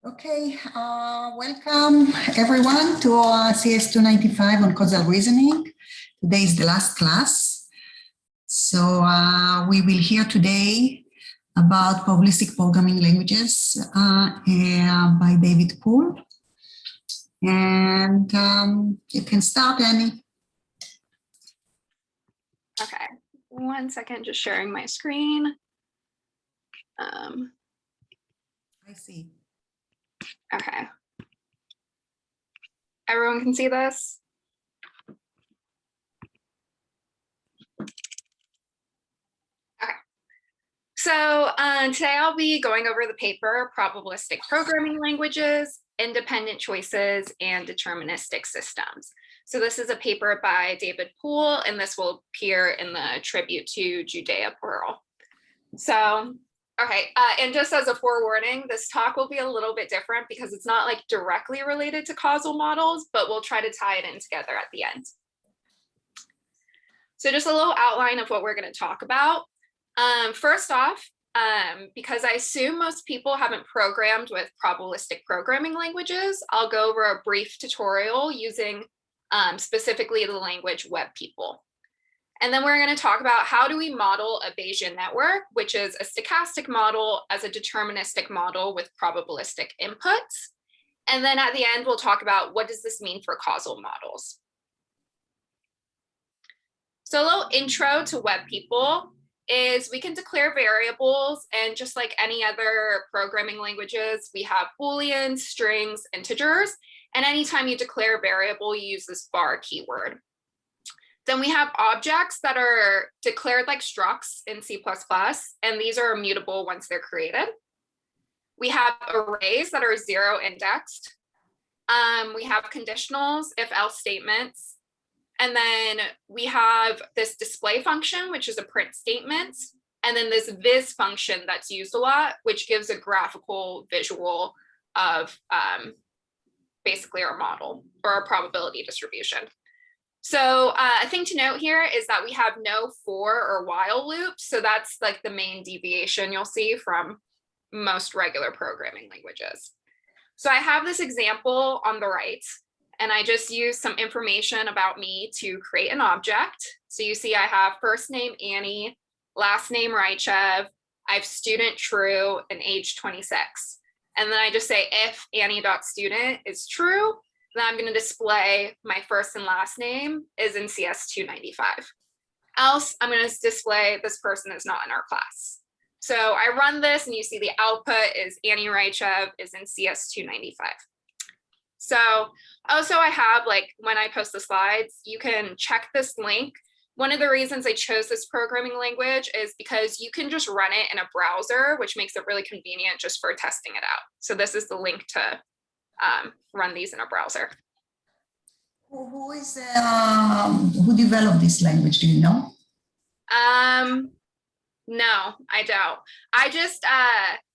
Okay, welcome everyone to CS 295 on causal reasoning. Today is the last class. So we will hear today about probabilistic programming languages by David Poole. And you can start, Annie. Okay, 1 second, just sharing my screen. I see. Okay. Everyone can see this? Okay. So today I'll be going over the paper, Probabilistic Programming Languages, Independent Choices, and Deterministic Systems. So this is a paper by David Poole, and this will appear in the Tribute to Judea Pearl. So, okay, and just as a forewarning, this talk will be a little bit different because it's not like directly related to causal models, but we'll try to tie it in together at the end. So just a little outline of what we're going to talk about. First off, because I assume most people haven't programmed with probabilistic programming languages, I'll go over a brief tutorial using specifically the language WebPeople. And then we're going to talk about how do we model a Bayesian network, which is a stochastic model as a deterministic model with probabilistic inputs. And then at the end, we'll talk about what does this mean for causal models. So a little intro to WebPeople is we can declare variables, and just like any other programming languages, we have Booleans, strings, integers, and anytime you declare a variable, you use this var keyword. Then we have objects that are declared like structs in C++, and these are immutable once they're created. We have arrays that are zero indexed. We have conditionals, if-else statements. And then we have this display function, which is a print statement. And then this viz function that's used a lot, which gives a graphical visual of basically our model or our probability distribution. So a thing to note here is that we have no for or while loops. So that's like the main deviation you'll see from most regular programming languages. So I have this example on the right, and I just use some information about me to create an object. So you see I have first name Annie, last name Raichev, I have student true, and age 26. And then I just say if Annie.student is true, then I'm going to display my first and last name is in CS295. Else, I'm going to display this person is not in our class. So I run this, and you see the output is Annie Raichev is in CS295. So also I have, like, when I post the slides, you can check this link. One of the reasons I chose this programming language is because you can just run it in a browser, which makes it really convenient just for testing it out. So this is the link to run these in a browser. Who who developed this language? Do you know? No, I don't. I just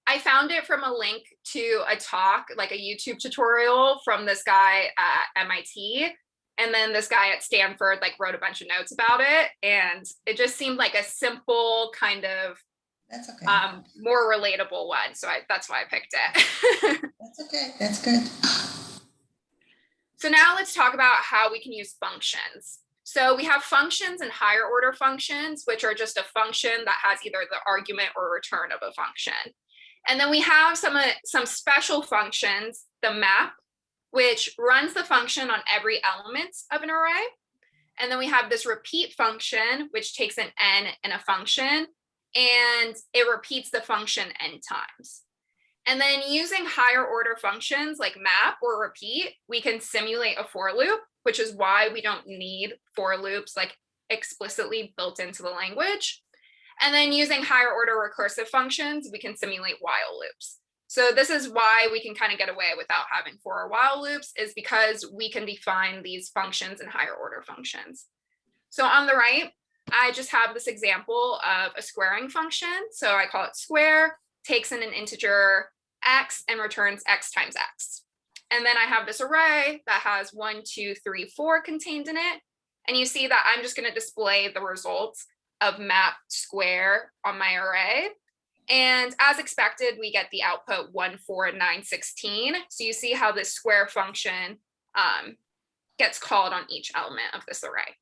I found it from a link to a talk, like a YouTube tutorial from this guy at MIT. And then this guy at Stanford like wrote a bunch of notes about it. And it just seemed like a simple kind of That's okay. More relatable one. So that's why I picked it. That's okay. That's good. So now let's talk about how we can use functions. So we have functions and higher order functions, which are just a function that has either the argument or return of a function. And then we have some special functions, the map, which runs the function on every element of an array. And then we have this repeat function, which takes an n in a function, and it repeats the function n times. And then using higher order functions like map or repeat, we can simulate a for loop, which is why we don't need for loops like explicitly built into the language. And then using higher order recursive functions, we can simulate while loops. So this is why we can kind of get away without having for or while loops, is because we can define these functions in higher order functions. So on the right, I just have this example of a squaring function. So I call it square, takes in an integer x and returns x times x. And then I have this array that has 1, 2, 3, 4 contained in it. And you see that I'm just going to display the results of map square on my array. And as expected, we get the output 1, 4, 9, 16. So you see how this square function gets called on each element of this array.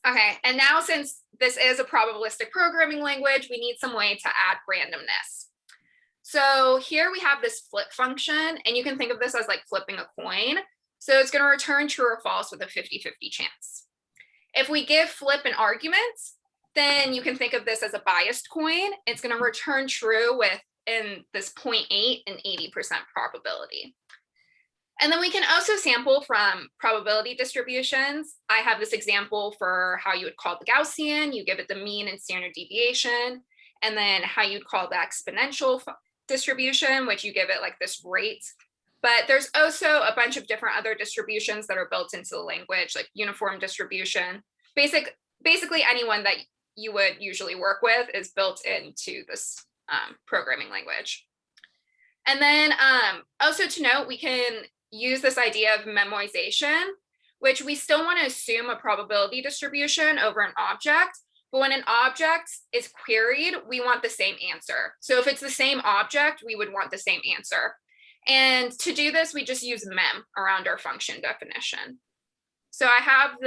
Okay, and now since this is a probabilistic programming language, we need some way to add randomness. So here we have this flip function, and you can think of this as like flipping a coin. So it's going to return true or false with a 50-50 chance. If we give flip an argument, then you can think of this as a biased coin. It's going to return true with in this 0.8 and 80% probability. And then we can also sample from probability distributions. I have this example for how you would call the Gaussian. You give it the mean and standard deviation, and then how you'd call the exponential distribution, which you give it like this rate. But there's also a bunch of different other distributions that are built into the language, like uniform distribution. Basically, anyone that you would usually work with is built into this programming language. And then also to note, we can use this idea of memoization, which we still want to assume a probability distribution over an object. But when an object is queried, we want the same answer. So if it's the same object, we would want the same answer. And to do this, we just use mem around our function definition. So I have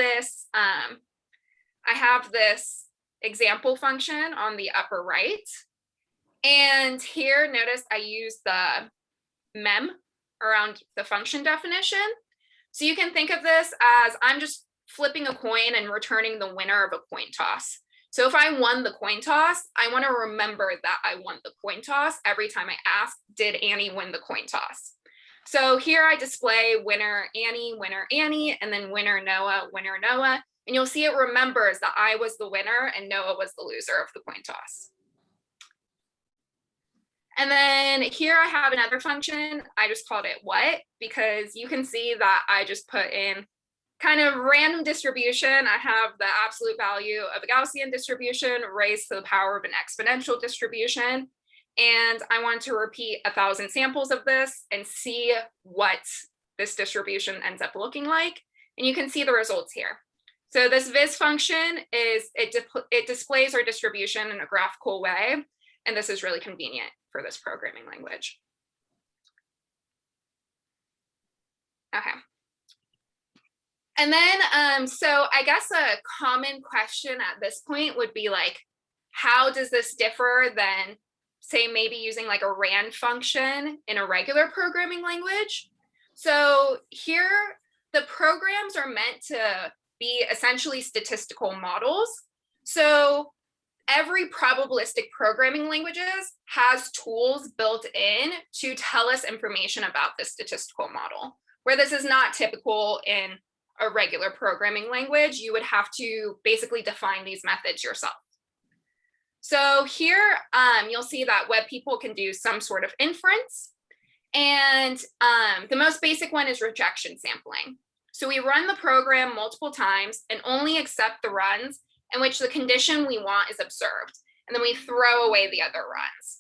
this example function on the upper right. And here, notice I use the mem around the function definition. So you can think of this as I'm just flipping a coin and returning the winner of a coin toss. So if I won the coin toss, I want to remember that I won the coin toss every time I ask, did Annie win the coin toss? So here I display winner Annie, and then winner Noah. And you'll see it remembers that I was the winner and Noah was the loser of the coin toss. And then here I have another function. I just called it what, because you can see that I just put in kind of random distribution. I have the absolute value of a Gaussian distribution raised to the power of an exponential distribution. And I want to repeat 1,000 samples of this and see what this distribution ends up looking like. And you can see the results here. So this viz function it displays our distribution in a graphical way. And this is really convenient for this programming language. Okay. And then, so I guess a common question at this point would be like, how does this differ than, say, maybe using like a rand function in a regular programming language? So here, the programs are meant to be essentially statistical models. So every probabilistic programming languages has tools built in to tell us information about the statistical model, where this is not typical in a regular programming language. You would have to basically define these methods yourself. So here you'll see that web people can do some sort of inference. And the most basic one is rejection sampling. So we run the program multiple times and only accept the runs in which the condition we want is observed. And then we throw away the other runs.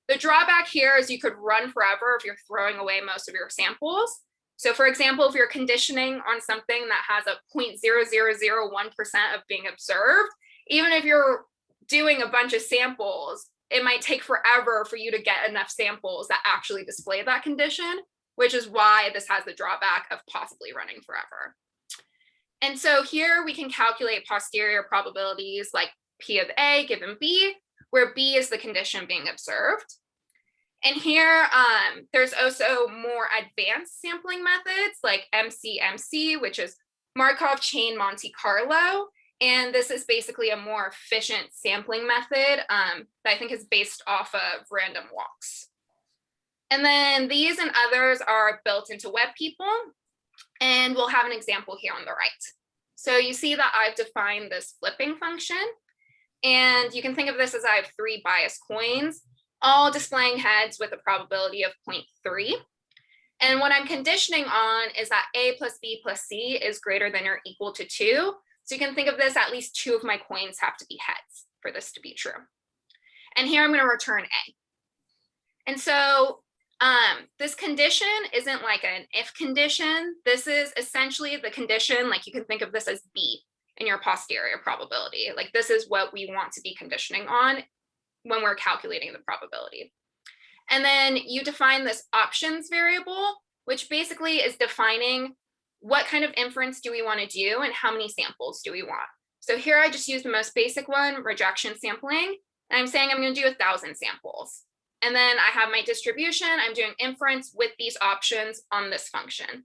The drawback here is you could run forever if you're throwing away most of your samples. So for example, if you're conditioning on something that has a 0.0001% of being observed, even if you're doing a bunch of samples, it might take forever for you to get enough samples that actually display that condition, which is why this has the drawback of possibly running forever. And so here we can calculate posterior probabilities like P of A given B, where B is the condition being observed. And here there's also more advanced sampling methods like MCMC, which is Markov chain Monte Carlo. And this is basically a more efficient sampling method that I think is based off of random walks. And then these and others are built into web people. And we'll have an example here on the right. So you see that I've defined this flipping function. And you can think of this as I have 3 biased coins, all displaying heads with a probability of 0.3. And what I'm conditioning on is that A plus B plus C is greater than or equal to 2. So you can think of this, at least 2 of my coins have to be heads for this to be true. And here I'm going to return A. And so this condition isn't like an if condition. This is essentially the condition, like you can think of this as B in your posterior probability. Like this is what we want to be conditioning on when we're calculating the probability. And then you define this options variable, which basically is defining what kind of inference do we want to do and how many samples do we want. So here I just use the most basic one, rejection sampling, and I'm saying I'm going to do 1,000 samples. And then I have my distribution, I'm doing inference with these options on this function.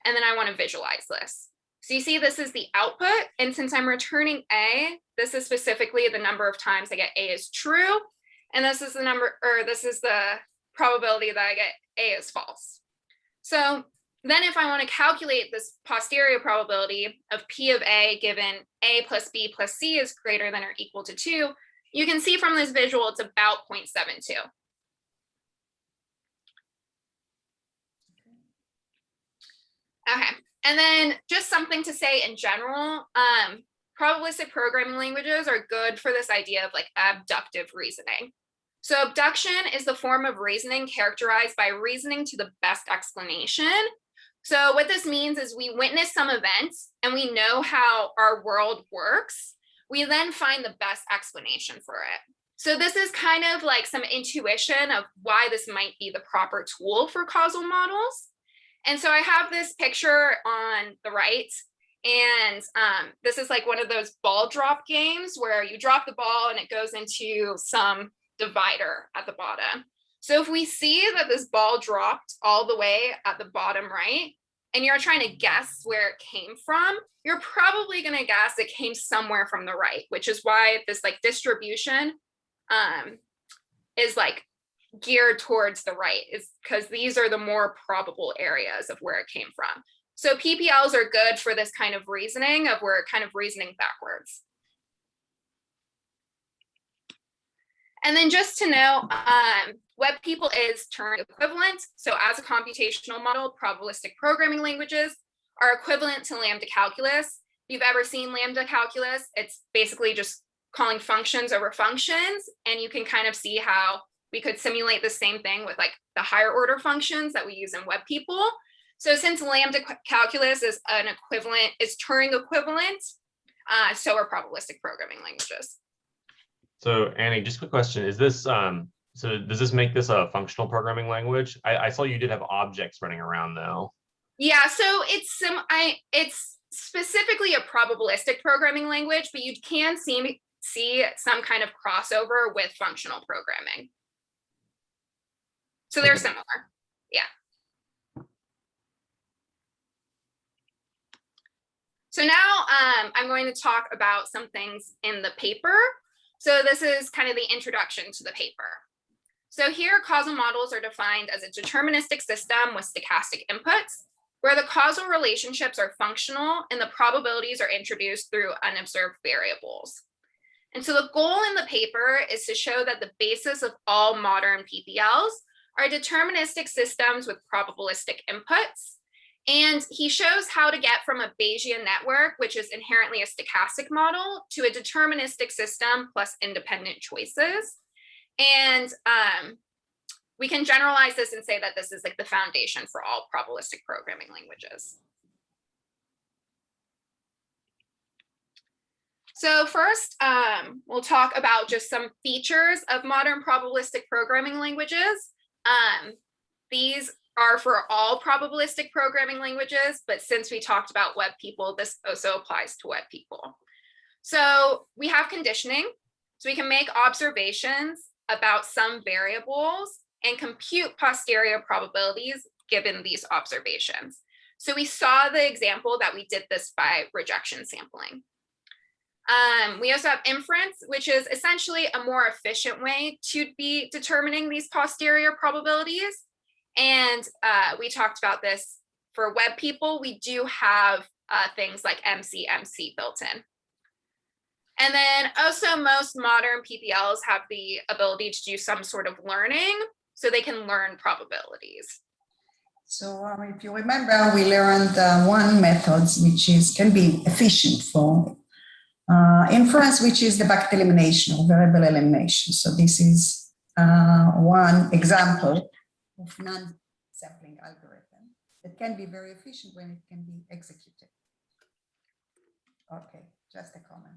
And then I want to visualize this. So you see this is the output, and since I'm returning A, this is specifically the number of times I get A is true, and this is the number, or this is the probability that I get A is false. So then if I want to calculate this posterior probability of P of A given A plus B plus C is greater than or equal to 2, you can see from this visual it's about 0.72. Okay, and then just something to say in general, probabilistic programming languages are good for this idea of like abductive reasoning. So abduction is the form of reasoning characterized by reasoning to the best explanation. So what this means is we witness some events and we know how our world works. We then find the best explanation for it. So this is kind of like some intuition of why this might be the proper tool for causal models. And so I have this picture on the right, and this is like one of those ball drop games where you drop the ball and it goes into some divider at the bottom. So if we see that this ball dropped all the way at the bottom right, and you're trying to guess where it came from, you're probably going to guess it came somewhere from the right, which is why this like distribution is like geared towards the right, is because these are the more probable areas of where it came from. So PPLs are good for this kind of reasoning of where kind of reasoning backwards. And then just to know, web people is Turing equivalent. So as a computational model, probabilistic programming languages are equivalent to lambda calculus. If you've ever seen lambda calculus, it's basically just calling functions over functions. And you can kind of see how we could simulate the same thing with like the higher order functions that we use in web people. So since lambda calculus is an equivalent, is Turing equivalent, so are probabilistic programming languages. So Annie, just a quick question. Is this, so does this make this a functional programming language? I saw you did have objects running around though. Yeah, so it's specifically a probabilistic programming language, but you can see some kind of crossover with functional programming. So they're similar, yeah. So now I'm going to talk about some things in the paper. So this is kind of the introduction to the paper. So here causal models are defined as a deterministic system with stochastic inputs, where the causal relationships are functional and the probabilities are introduced through unobserved variables. And so the goal in the paper is to show that the basis of all modern PPLs are deterministic systems with probabilistic inputs. And he shows how to get from a Bayesian network, which is inherently a stochastic model, to a deterministic system plus independent choices. And we can generalize this and say that this is like the foundation for all probabilistic programming languages. So first, we'll talk about just some features of modern probabilistic programming languages. These are for all probabilistic programming languages, but since we talked about web people, this also applies to web people. So we have conditioning, so we can make observations about some variables and compute posterior probabilities given these observations. So we saw the example that we did this by rejection sampling. We also have inference, which is essentially a more efficient way to be determining these posterior probabilities. And we talked about this for web people. We do have things like MC built in. And then also most modern PPLs have the ability to do some sort of learning, so they can learn probabilities. So if you remember, we learned one method which can be efficient for inference, which is the bucket elimination or variable elimination. So this is one example of non-sampling algorithm that can be very efficient when it can be executed. Okay, Just a comment.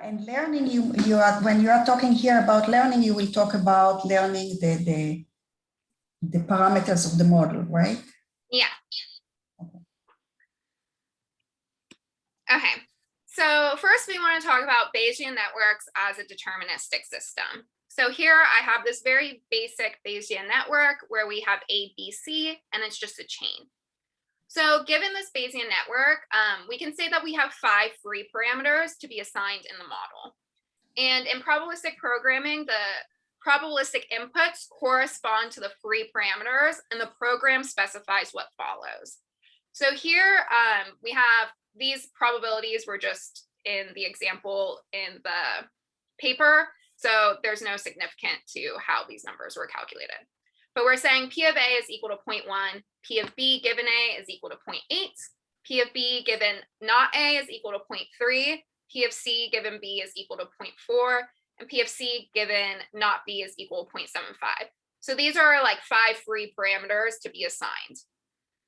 And learning, you are, when you are talking here about learning, you will talk about learning the parameters of the model, right? Yeah. Okay. So first we want to talk about Bayesian networks as a deterministic system. So here I have this very basic Bayesian network where we have A, B, C, and it's just a chain. So given this Bayesian network, we can say that we have 5 free parameters to be assigned in the model. And in probabilistic programming, the probabilistic inputs correspond to the free parameters, and the program specifies what follows. So here we have these probabilities were just in the example in the paper, so there's no significance to how these numbers were calculated. But we're saying P of A is equal to 0.1, P of B given A is equal to 0.8, P of B given not A is equal to 0.3, P of C given B is equal to 0.4, and P of C given not B is equal to 0.75. So these are like 5 free parameters to be assigned.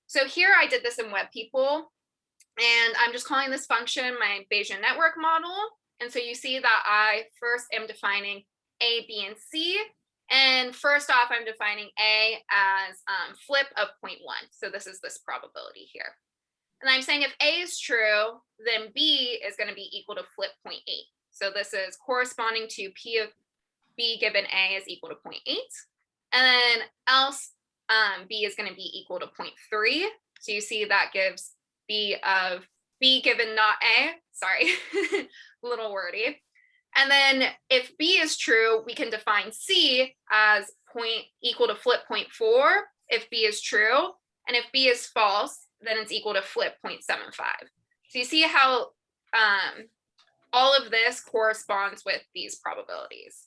So here I did this in WebPeople, and I'm just calling this function my Bayesian network model. And so you see that I first am defining A, B, and C. And first off, I'm defining A as flip of 0.1. So this is this probability here. And I'm saying if A is true, then B is going to be equal to flip 0.8. So this is corresponding to P of B given A is equal to 0.8. And then else B is going to be equal to 0.3. So you see that gives B of B given not A. Sorry, a little wordy. And then if B is true, we can define C as equal to flip 0.4 if B is true. And if B is false, then it's equal to flip 0.75. So you see how all of this corresponds with these probabilities.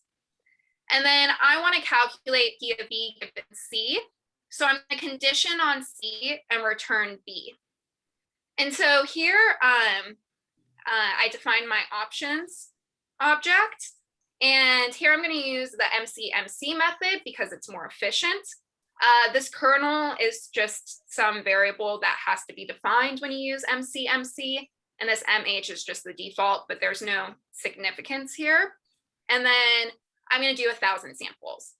And then I want to calculate P of B given C. So I'm going to condition on C and return B. And so here I define my options object. And here I'm going to use the MC method because it's more efficient. This kernel is just some variable that has to be defined when you use MC. And this MH is just the default, but there's no significance here. And then I'm going to do 1,000 samples.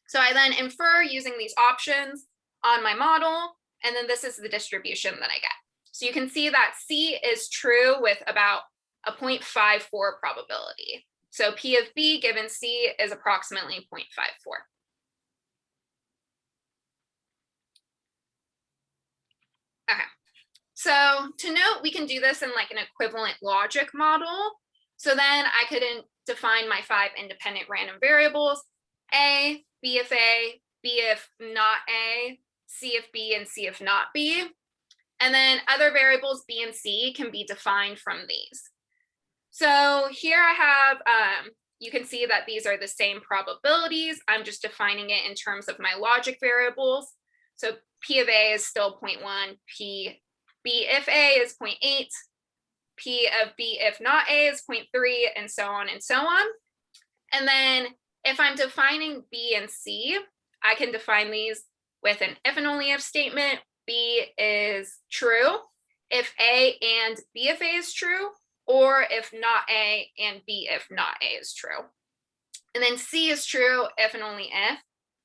So I then infer using these options on my model, and then this is the distribution that I get. So you can see that C is true with about a 0.54 probability. So P of B given C is approximately 0.54. Okay, so to note, we can do this in like an equivalent logic model. So then I could define my 5 independent random variables, A, B if A, B if not A, C if B, and C if not B. And then other variables B and C can be defined from these. So here I have, you can see that these are the same probabilities. I'm just defining it in terms of my logic variables. So P of A is still 0.1, P B if A is 0.8, P of B if not A is 0.3, and so on and so on. And then if I'm defining B and C, I can define these with an if and only if statement. B is true if A and B if A is true, or if not A and B if not A is true. And then C is true if and only if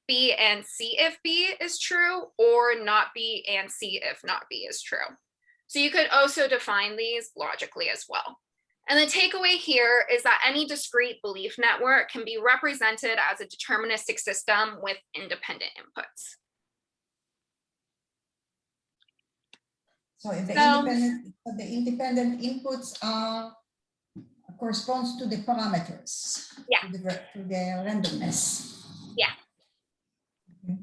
B and C if B is true, or not B and C if not B is true. So you could also define these logically as well. And the takeaway here is that any discrete belief network can be represented as a deterministic system with independent inputs. So the independent inputs corresponds to the parameters, yeah, to the randomness. Yeah. Okay.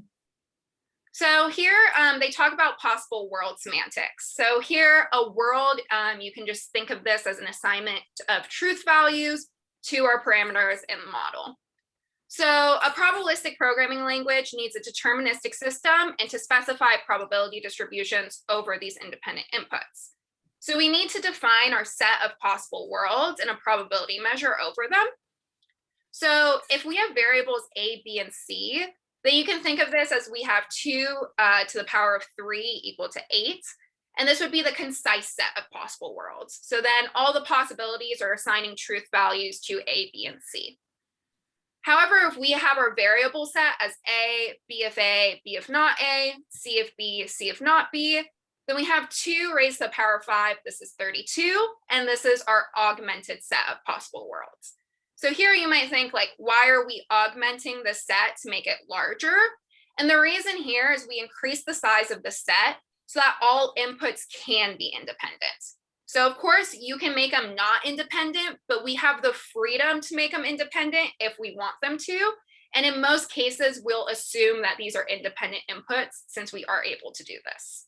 So here they talk about possible world semantics. So here a world, you can just think of this as an assignment of truth values to our parameters in the model. So a probabilistic programming language needs a deterministic system and to specify probability distributions over these independent inputs. So we need to define our set of possible worlds and a probability measure over them. So if we have variables A, B, and C, then you can think of this as we have 2 to the power of 3 equal to 8. And this would be the concise set of possible worlds. So then all the possibilities are assigning truth values to A, B, and C. However, if we have our variable set as A, B if A, B if not A, C if B, C if not B, then we have 2 raised to the power of 5. This is 32, and this is our augmented set of possible worlds. So here you might think, like, why are we augmenting the set to make it larger? And the reason here is we increase the size of the set so that all inputs can be independent. So of course you can make them not independent, but we have the freedom to make them independent if we want them to. And in most cases, we'll assume that these are independent inputs since we are able to do this.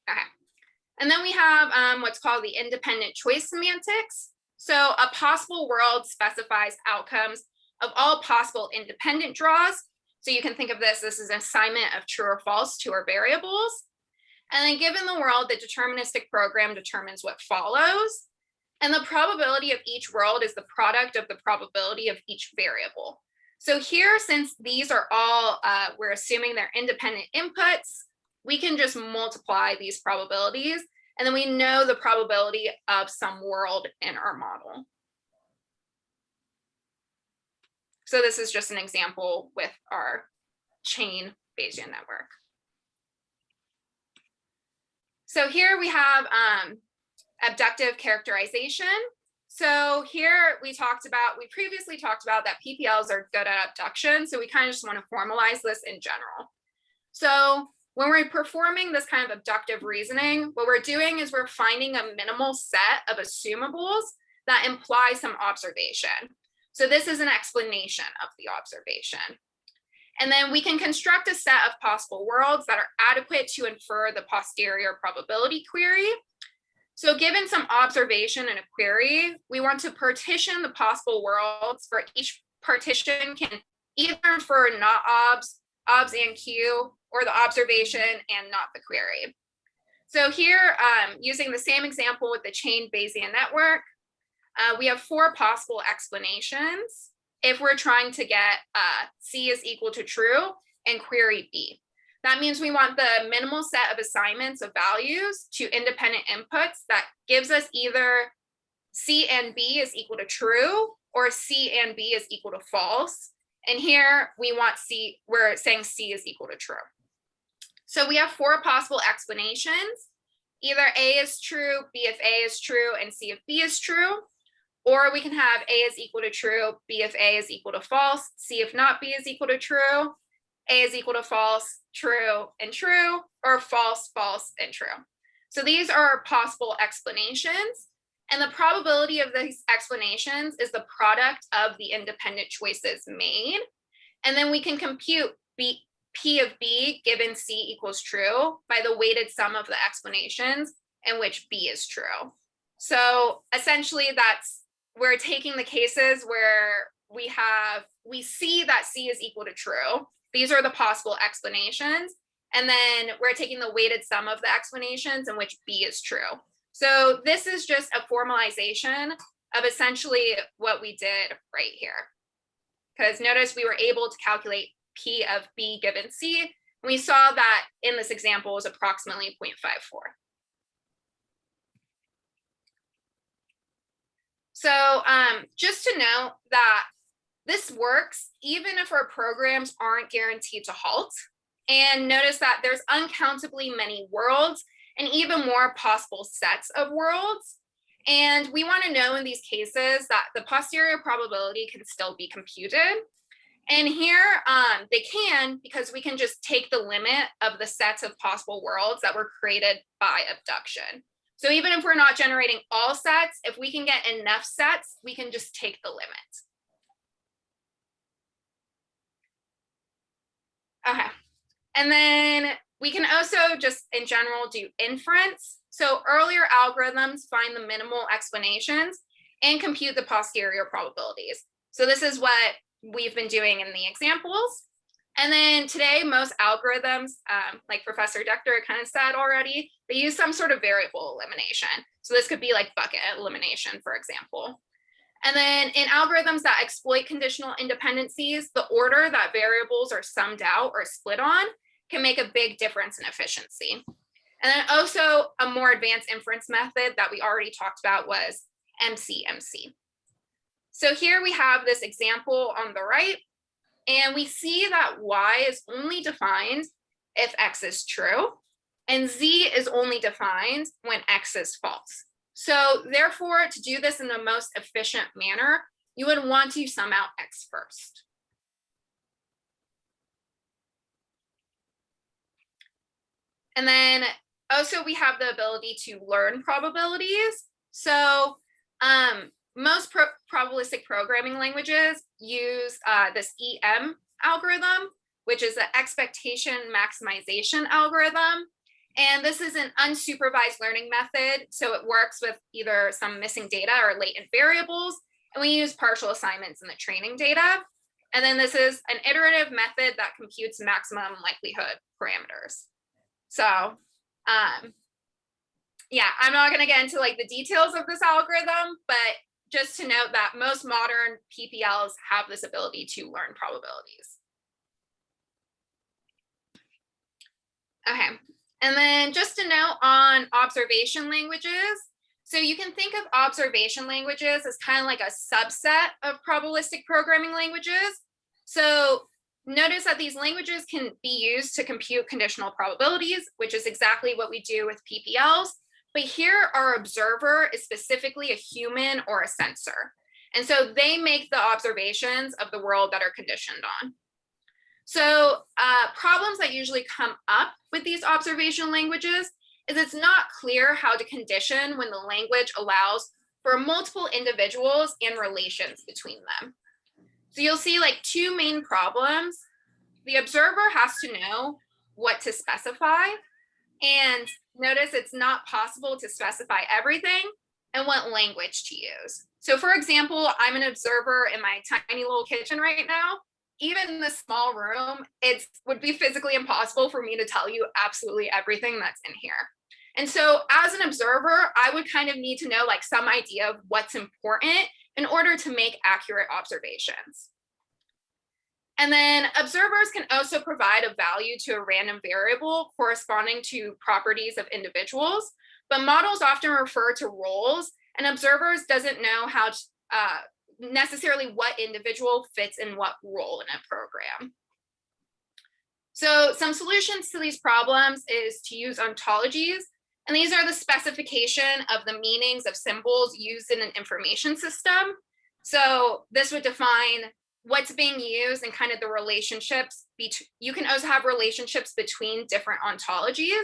Okay. And then we have what's called the independent choice semantics. So a possible world specifies outcomes of all possible independent draws. So you can think of this as an assignment of true or false to our variables. And then given the world, the deterministic program determines what follows. And the probability of each world is the product of the probability of each variable. So here, since these are all, we're assuming they're independent inputs, we can just multiply these probabilities, and then we know the probability of some world in our model. So this is just an example with our chain Bayesian network. So here we have abductive characterization. So here we previously talked about that PPLs are good at abduction. So we kind of just want to formalize this in general. So when we're performing this kind of abductive reasoning, what we're doing is we're finding a minimal set of assumables that imply some observation. So this is an explanation of the observation. And then we can construct a set of possible worlds that are adequate to infer the posterior probability query. So given some observation in a query, we want to partition the possible worlds for each partition can either infer not obs and Q, or the observation and not the query. So here, using the same example with the chain Bayesian network, we have 4 possible explanations if we're trying to get C is equal to true and query B. That means we want the minimal set of assignments of values to independent inputs that gives us either C and B is equal to true or C and B is equal to false. And here we want C, we're saying C is equal to true. So we have 4 possible explanations. Either A is true, B if A is true, and C if B is true. Or we can have A is equal to true, B if A is equal to false, C if not B is equal to true, A is equal to false, true, and true, or false, false, and true. So these are possible explanations. And the probability of these explanations is the product of the independent choices made. And then we can compute P of B given C equals true by the weighted sum of the explanations in which B is true. So essentially we're taking the cases where we see that C is equal to true. These are the possible explanations. And then we're taking the weighted sum of the explanations in which B is true. So this is just a formalization of essentially what we did right here. Because notice we were able to calculate P of B given C. And we saw that in this example was approximately 0.54. So just to note that this works even if our programs aren't guaranteed to halt. And notice that there's uncountably many worlds and even more possible sets of worlds. And we want to know in these cases that the posterior probability can still be computed. And here they can, because we can just take the limit of the sets of possible worlds that were created by abduction. So even if we're not generating all sets, if we can get enough sets, we can just take the limit. Okay. And then we can also just in general do inference. So earlier algorithms find the minimal explanations and compute the posterior probabilities. So this is what we've been doing in the examples. And then today, most algorithms, like Professor Dechter kind of said already, they use some sort of variable elimination. So this could be like bucket elimination, for example. And then in algorithms that exploit conditional independencies, the order that variables are summed out or split on can make a big difference in efficiency. And then also a more advanced inference method that we already talked about was MCMC. So here we have this example on the right, and we see that Y is only defined if X is true, and Z is only defined when X is false. So therefore, to do this in the most efficient manner, you would want to sum out X first. And then also we have the ability to learn probabilities. So most probabilistic programming languages use this EM algorithm, which is an expectation maximization algorithm. And this is an unsupervised learning method. So it works with either some missing data or latent variables. And we use partial assignments in the training data. And then this is an iterative method that computes maximum likelihood parameters. So yeah, I'm not going to get into like the details of this algorithm, but just to note that most modern PPLs have this ability to learn probabilities. Okay, and then just a note on observation languages. So you can think of observation languages as kind of like a subset of probabilistic programming languages. So notice that these languages can be used to compute conditional probabilities, which is exactly what we do with PPLs. But here our observer is specifically a human or a sensor. And so they make the observations of the world that are conditioned on. So problems that usually come up with these observation languages is it's not clear how to condition when the language allows for multiple individuals and relations between them. So you'll see like two main problems. The observer has to know what to specify, and notice it's not possible to specify everything and what language to use. So for example, I'm an observer in my tiny little kitchen right now. Even in this small room, it would be physically impossible for me to tell you absolutely everything that's in here. And so as an observer, I would kind of need to know like some idea of what's important in order to make accurate observations. And then observers can also provide a value to a random variable corresponding to properties of individuals, but models often refer to roles, and observers doesn't know how to, necessarily what individual fits in what role in a program. So some solutions to these problems is to use ontologies, and these are the specification of the meanings of symbols used in an information system. So this would define what's being used and kind of the relationships between. You can also have relationships between different ontologies,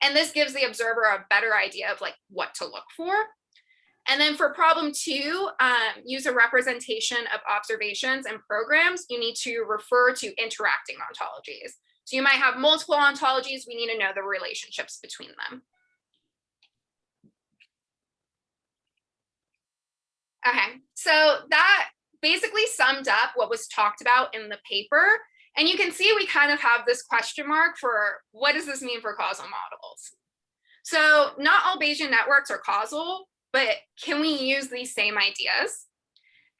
and this gives the observer a better idea of like what to look for. And then for problem 2, use a representation of observations and programs. You need to refer to interacting ontologies. So you might have multiple ontologies. We need to know the relationships between them. Okay, so that basically summed up what was talked about in the paper. And you can see we kind of have this question mark for what does this mean for causal models? So not all Bayesian networks are causal, but can we use these same ideas?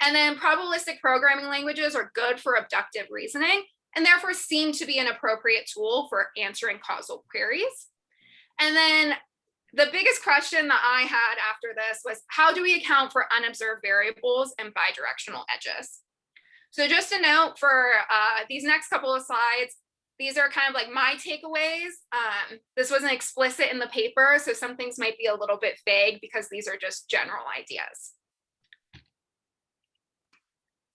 And then probabilistic programming languages are good for abductive reasoning and therefore seem to be an appropriate tool for answering causal queries. And then the biggest question that I had after this was, how do we account for unobserved variables and bidirectional edges? So just a note for these next couple of slides, these are kind of like my takeaways. This wasn't explicit in the paper, so some things might be a little bit vague because these are just general ideas.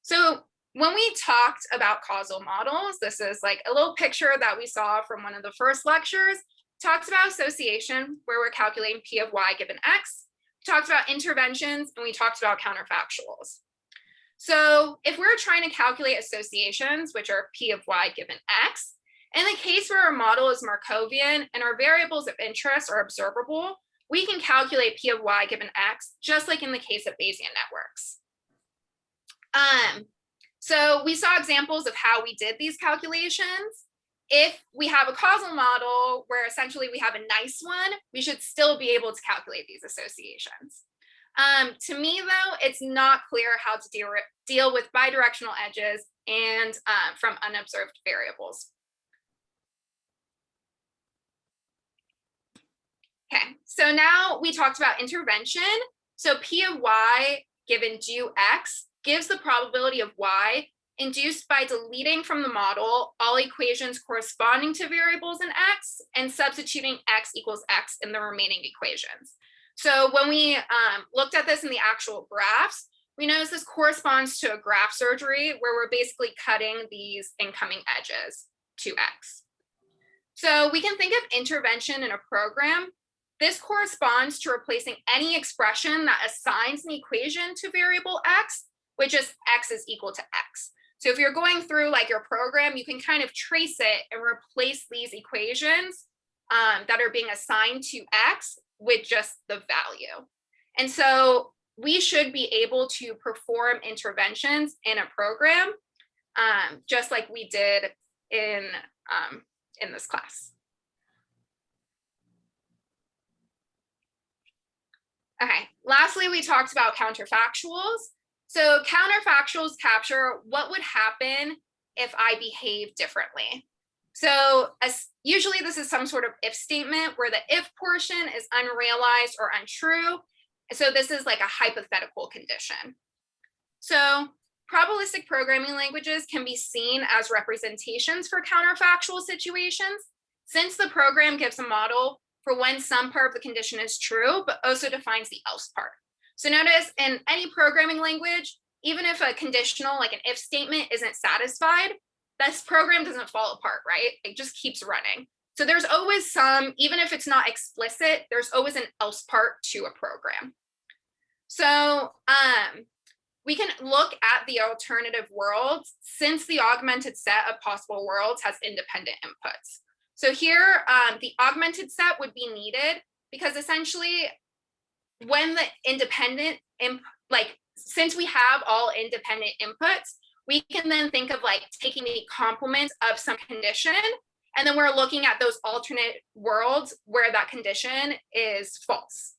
So when we talked about causal models, this is like a little picture that we saw from one of the first lectures. Talks about association, where we're calculating P of Y given X. We talked about interventions, and we talked about counterfactuals. So if we're trying to calculate associations, which are P of Y given X, in the case where our model is Markovian and our variables of interest are observable, we can calculate P of Y given X, just like in the case of Bayesian networks. So we saw examples of how we did these calculations. If we have a causal model where essentially we have a nice one, we should still be able to calculate these associations. To me, though, it's not clear how to deal with bidirectional edges and from unobserved variables. Okay, so now we talked about intervention. So P of y given do x gives the probability of y induced by deleting from the model all equations corresponding to variables in x and substituting x equals x in the remaining equations. So when we looked at this in the actual graphs, we notice this corresponds to a graph surgery where we're basically cutting these incoming edges to x. So we can think of intervention in a program. This corresponds to replacing any expression that assigns an equation to variable x, which is x is equal to x. So if you're going through like your program, you can kind of trace it and replace these equations that are being assigned to x with just the value. And so we should be able to perform interventions in a program just like we did in this class. Okay, lastly, we talked about counterfactuals. So counterfactuals capture what would happen if I behave differently. So usually this is some sort of if statement where the if portion is unrealized or untrue. So this is like a hypothetical condition. So probabilistic programming languages can be seen as representations for counterfactual situations, since the program gives a model for when some part of the condition is true, but also defines the else part. So notice in any programming language, even if a conditional, like an if statement isn't satisfied, this program doesn't fall apart, right? It just keeps running. So there's always some, even if it's not explicit, there's always an else part to a program. So we can look at the alternative worlds since the augmented set of possible worlds has independent inputs. So here, the augmented set would be needed because essentially when the independent, since we have all independent inputs, we can then think of like taking the complement of some condition, and then we're looking at those alternate worlds where that condition is false.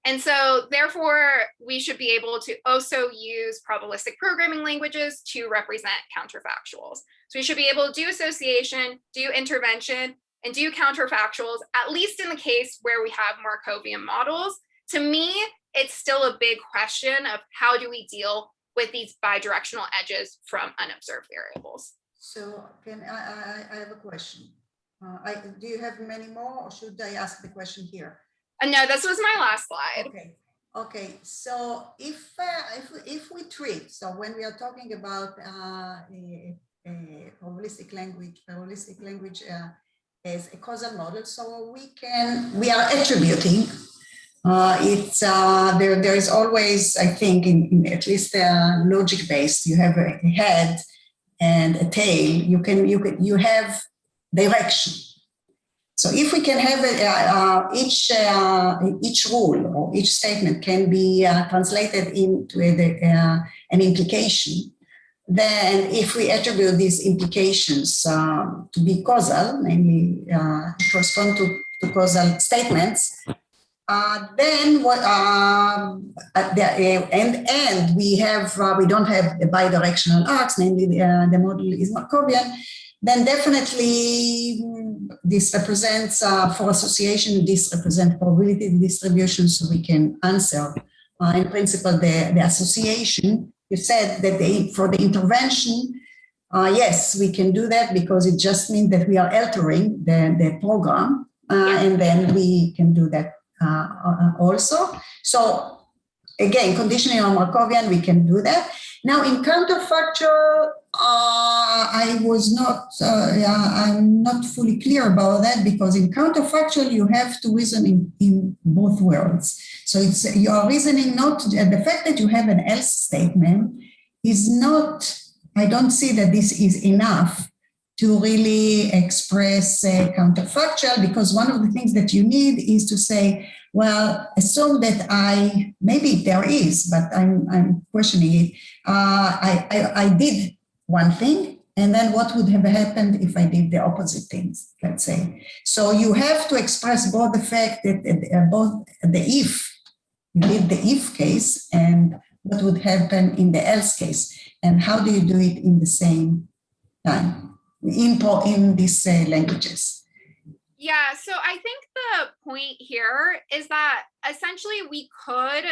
And so therefore, we should be able to also use probabilistic programming languages to represent counterfactuals. So we should be able to do association, do intervention, and do counterfactuals, at least in the case where we have Markovian models. To me, it's still a big question of how do we deal with these bidirectional edges from unobserved variables. So I have a question. Do you have many more, or should I ask the question here? No, this was my last slide. Okay. So if we treat, so when we are talking about a probabilistic language as a causal model, so we are attributing. There is always, I think, in at least logic based, you have a head and a tail. You have direction. So if we can have each rule or each statement can be translated into an implication, then if we attribute these implications to be causal, namely correspond to causal statements, then what at the end we don't have the bidirectional arcs, namely the model is Markovian. Then definitely this represents, for association, this represents probability distribution, so we can answer, in principle, the association. You said that for the intervention, yes, we can do that because it just means that we are altering the program, and then we can do that also. So again, conditioning on Markovian, we can do that. Now in counterfactual, I'm not fully clear about that, because in counterfactual you have to reason in both worlds. So you are reasoning not the fact that you have an else statement is not. I don't see that this is enough to really express counterfactual, because one of the things that you need is to say, well, assume that maybe there is, but I'm questioning it. I did one thing, and then what would have happened if I did the opposite things, let's say. So you have to express both the fact that both the if, you did the if case, and what would happen in the else case, and how do you do it in the same time in these languages? Yeah, so I think the point here is that essentially we could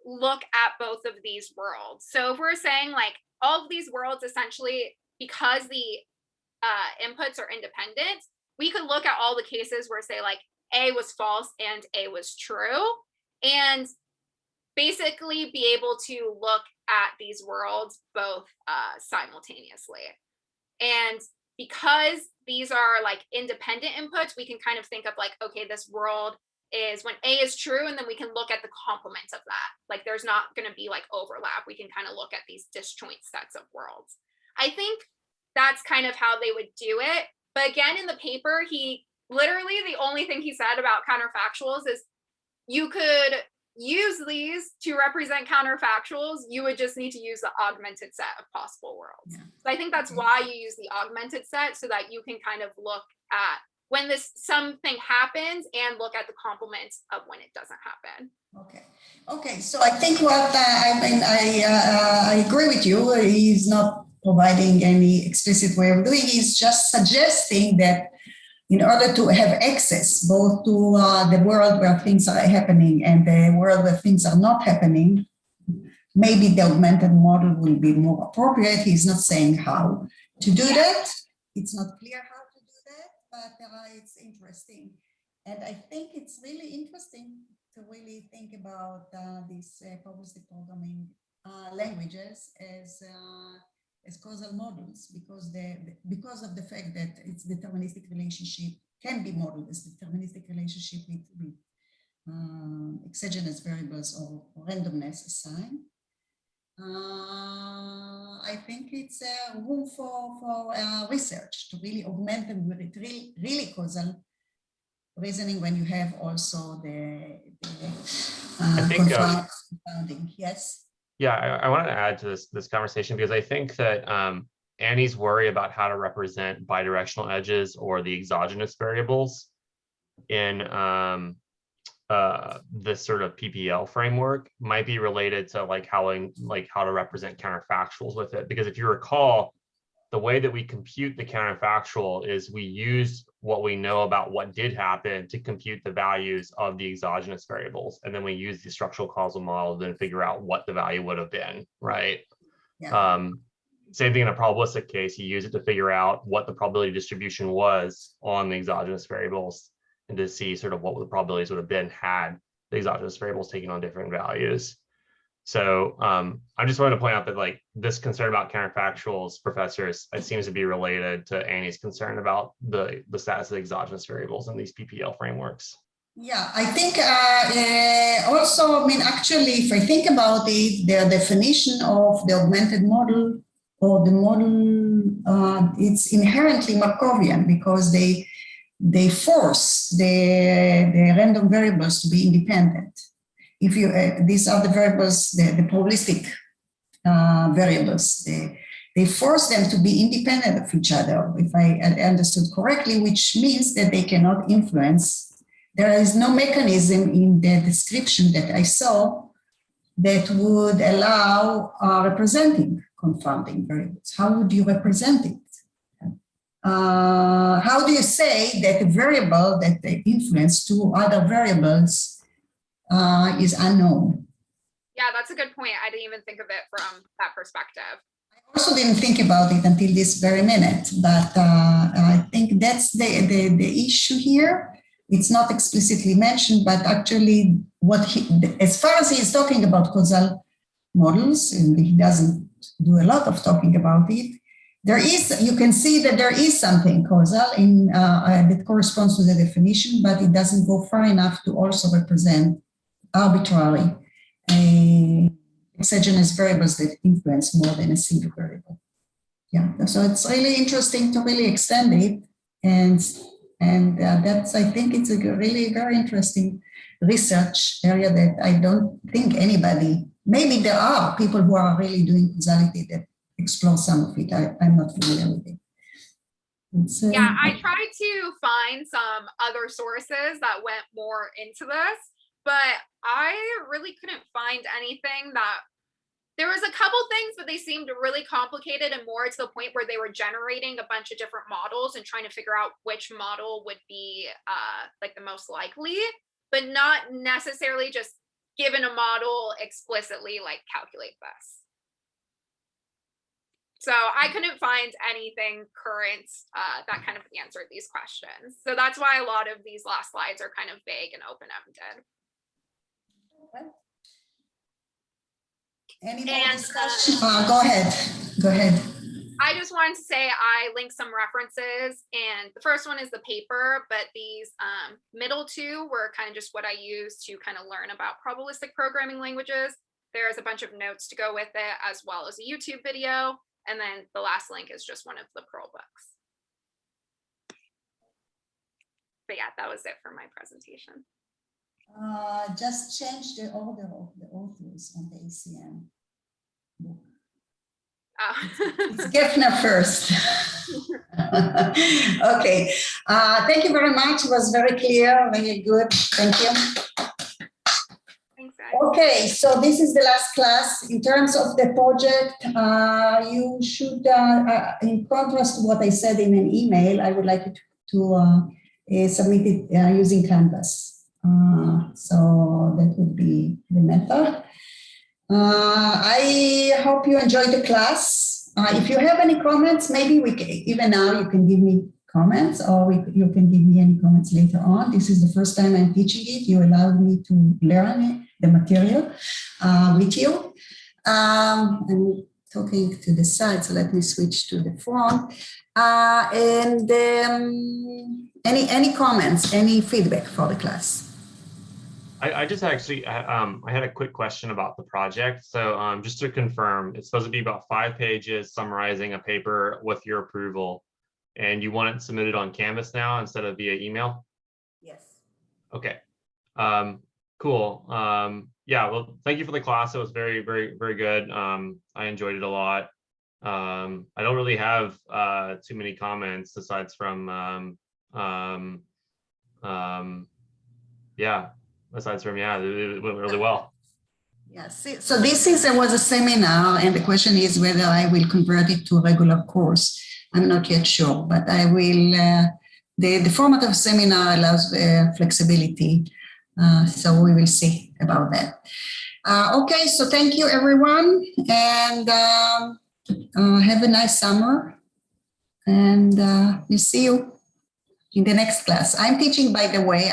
look at both of these worlds. So if we're saying like all of these worlds essentially, because the inputs are independent, we could look at all the cases where say like A was false and A was true, and basically be able to look at these worlds both simultaneously. And because these are like independent inputs, we can kind of think of like, okay, this world is when A is true, and then we can look at the complement of that. Like there's not going to be like overlap. We can kind of look at these disjoint sets of worlds. I think that's kind of how they would do it. But again, in the paper, he literally, the only thing he said about counterfactuals is you could use these to represent counterfactuals. You would just need to use the augmented set of possible worlds. Yeah. So I think that's why you use the augmented set, so that you can kind of look at when this something happens and look at the complements of when it doesn't happen. Okay. So I think what I agree with you. He's not providing any explicit way of doing. He's just suggesting that in order to have access both to the world where things are happening and the world where things are not happening, maybe the augmented model will be more appropriate. He's not saying how to do that. It's not clear how to do that, but it's interesting. And I think it's really interesting to really think about these probabilistic programming languages as causal models, because of the fact that its deterministic relationship can be modeled as deterministic relationship with exogenous variables or randomness assigned. I think it's room for research to really augment them with really causal reasoning when you have also the confounding. Yes. Yeah, I wanted to add to this conversation because I think that Annie's worry about how to represent bidirectional edges or the exogenous variables in this sort of PPL framework might be related to like how to represent counterfactuals with it. Because if you recall, the way that we compute the counterfactual is we use what we know about what did happen to compute the values of the exogenous variables. And then we use the structural causal model to then figure out what the value would have been, right? Yeah. Same thing in a probabilistic case, you use it to figure out what the probability distribution was on the exogenous variables and to see sort of what the probabilities would have been had the exogenous variables taken on different values. So I just wanted to point out that like this concern about counterfactuals, professors, it seems to be related to Annie's concern about the status of exogenous variables in these PPL frameworks. Yeah, I think also, I mean, actually, if I think about it, the definition of the augmented model or the model, it's inherently Markovian because they force the random variables to be independent. If you, these are the variables, the probabilistic variables, they force them to be independent of each other, if I understood correctly, which means that they cannot influence. There is no mechanism in the description that I saw that would allow representing confounding variables. How would you represent it? How do you say that a variable that they influence two other variables is unknown? Yeah, that's a good point. I didn't even think of it from that perspective. I also didn't think about it until this very minute, but I think that's the issue here. It's not explicitly mentioned, but actually as far as he is talking about causal models, and he doesn't do a lot of talking about it, you can see that there is something causal that corresponds to the definition, but it doesn't go far enough to also represent arbitrary exogenous variables that influence more than a single variable. Yeah, so it's really interesting to really extend it, and that's, I think it's a really very interesting research area that I don't think anybody, maybe there are people who are really doing causality that explore some of it. I'm not familiar with it. Yeah, I tried to find some other sources that went more into this, but I really couldn't find anything that There was a couple things, but they seemed really complicated and more to the point where they were generating a bunch of different models and trying to figure out which model would be like the most likely, but not necessarily just given a model explicitly like calculate this. So I couldn't find anything current that kind of answered these questions. So that's why a lot of these last slides are kind of vague and open-ended. Any more discussion? Go ahead. I just wanted to say I linked some references, and the first one is the paper, but these middle two were kind of just what I used to kind of learn about probabilistic programming languages. There's a bunch of notes to go with it, as well as a YouTube video. And then the last link is just one of the Perl books. But yeah, that was it for my presentation. Just change the order of the authors on the ACM book. Oh. It's Gefner first. Okay. Thank you very much. It was very clear, very good. Thank you. Thanks, guys. Okay, so this is the last class. In terms of the project, you should, in contrast to what I said in an email, I would like you to submit it using Canvas. So that would be the method. I hope you enjoyed the class. If you have any comments, maybe we can, even now you can give me comments, or you can give me any comments later on. This is the first time I'm teaching it. You allowed me to learn the material with you. I'm talking to the side, so let me switch to the front. Any comments, any feedback for the class? I just actually, I had a quick question about the project. So just to confirm, it's supposed to be about 5 pages summarizing a paper with your approval, and you want it submitted on Canvas now instead of via email? Yes. Okay, cool. Yeah, well, thank you for the class. It was very, very, very good. I enjoyed it a lot. I don't really have too many comments aside from, yeah, it went really well. Yes, so this was a seminar, and the question is whether I will convert it to a regular course. I'm not yet sure, but I will. The format of seminar allows flexibility, so we will see about that. Okay, so thank you, everyone, and have a nice summer, and we'll see you in the next class. I'm teaching, by the way,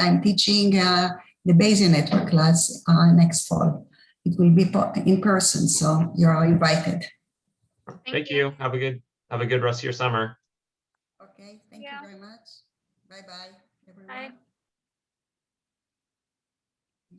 the Bayesian network class next fall. It will be in person, so you're all invited. Thank you. Have a good rest of your summer. Okay, thank you very much. Bye-bye, everyone. Bye.